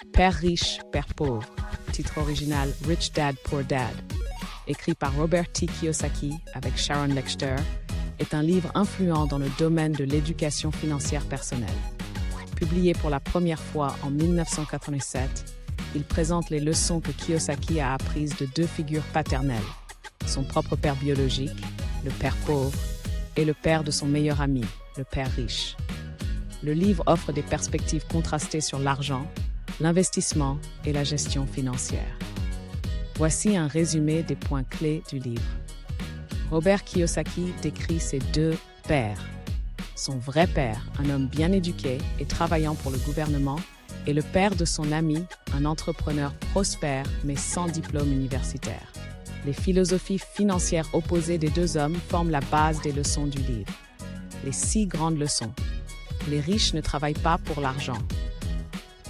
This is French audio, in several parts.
Père riche, père pauvre, titre original Rich Dad, Poor Dad, écrit par Robert T. Kiyosaki avec Sharon Lechter, est un livre influent dans le domaine de l'éducation financière personnelle. Publié pour la première fois en 1987, il présente les leçons que Kiyosaki a apprises de deux figures paternelles, son propre père biologique, le père pauvre, et le père de son meilleur ami, le père riche. Le livre offre des perspectives contrastées sur l'argent, l'investissement et la gestion financière. Voici un résumé des points clés du livre. Robert Kiyosaki décrit ses deux pères. Son vrai père, un homme bien éduqué et travaillant pour le gouvernement, et le père de son ami, un entrepreneur prospère mais sans diplôme universitaire. Les philosophies financières opposées des deux hommes forment la base des leçons du livre. Les 6 grandes leçons. Les riches ne travaillent pas pour l'argent.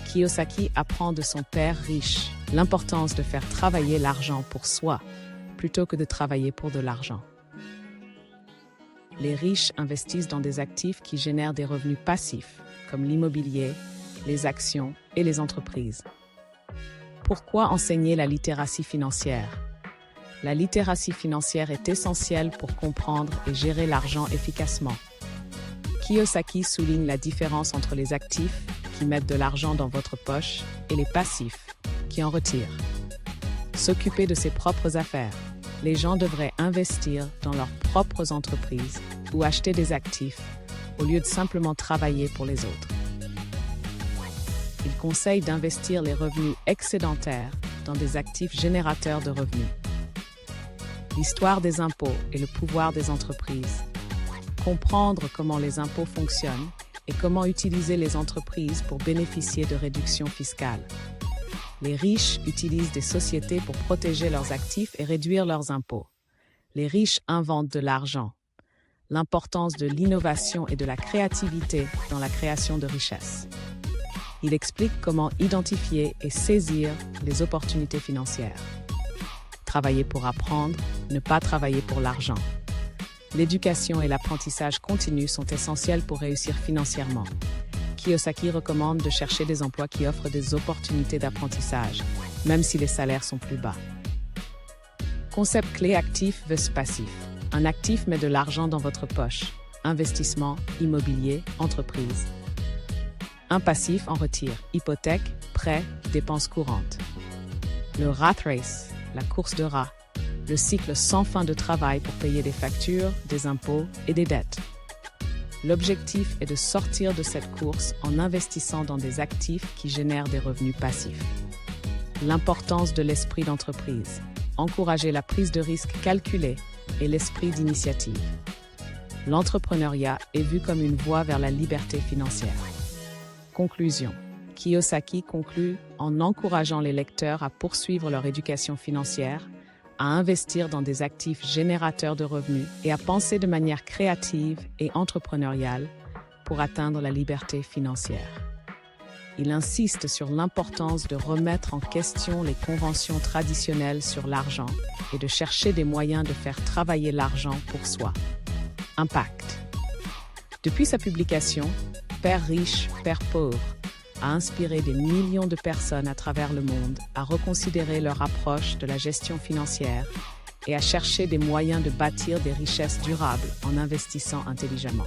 Kiyosaki apprend de son père riche l'importance de faire travailler l'argent pour soi, plutôt que de travailler pour de l'argent. Les riches investissent dans des actifs qui génèrent des revenus passifs, comme l'immobilier, les actions et les entreprises. Pourquoi enseigner la littératie financière? La littératie financière est essentielle pour comprendre et gérer l'argent efficacement. Kiyosaki souligne la différence entre les actifs, qui mettent de l'argent dans votre poche, et les passifs, qui en retirent. S'occuper de ses propres affaires. Les gens devraient investir dans leurs propres entreprises ou acheter des actifs, au lieu de simplement travailler pour les autres. Il conseille d'investir les revenus excédentaires dans des actifs générateurs de revenus. L'histoire des impôts et le pouvoir des entreprises. Comprendre comment les impôts fonctionnent et comment utiliser les entreprises pour bénéficier de réductions fiscales. Les riches utilisent des sociétés pour protéger leurs actifs et réduire leurs impôts. Les riches inventent de l'argent. L'importance de l'innovation et de la créativité dans la création de richesses. Il explique comment identifier et saisir les opportunités financières. Travailler pour apprendre, ne pas travailler pour l'argent. L'éducation et l'apprentissage continu sont essentiels pour réussir financièrement. Kiyosaki recommande de chercher des emplois qui offrent des opportunités d'apprentissage, même si les salaires sont plus bas. Concept clé actif vs passif. Un actif met de l'argent dans votre poche. Investissement, immobilier, entreprise. Un passif en retire. Hypothèque, prêt, dépenses courantes. Le rat race, la course de rat. Le cycle sans fin de travail pour payer des factures, des impôts et des dettes. L'objectif est de sortir de cette course en investissant dans des actifs qui génèrent des revenus passifs. L'importance de l'esprit d'entreprise. Encourager la prise de risque calculée et l'esprit d'initiative. L'entrepreneuriat est vu comme une voie vers la liberté financière. Conclusion. Kiyosaki conclut en encourageant les lecteurs à poursuivre leur éducation financière, à investir dans des actifs générateurs de revenus et à penser de manière créative et entrepreneuriale pour atteindre la liberté financière. Il insiste sur l'importance de remettre en question les conventions traditionnelles sur l'argent et de chercher des moyens de faire travailler l'argent pour soi. Impact. Depuis sa publication, Père riche, Père pauvre a inspiré des millions de personnes à travers le monde à reconsidérer leur approche de la gestion financière et à chercher des moyens de bâtir des richesses durables en investissant intelligemment.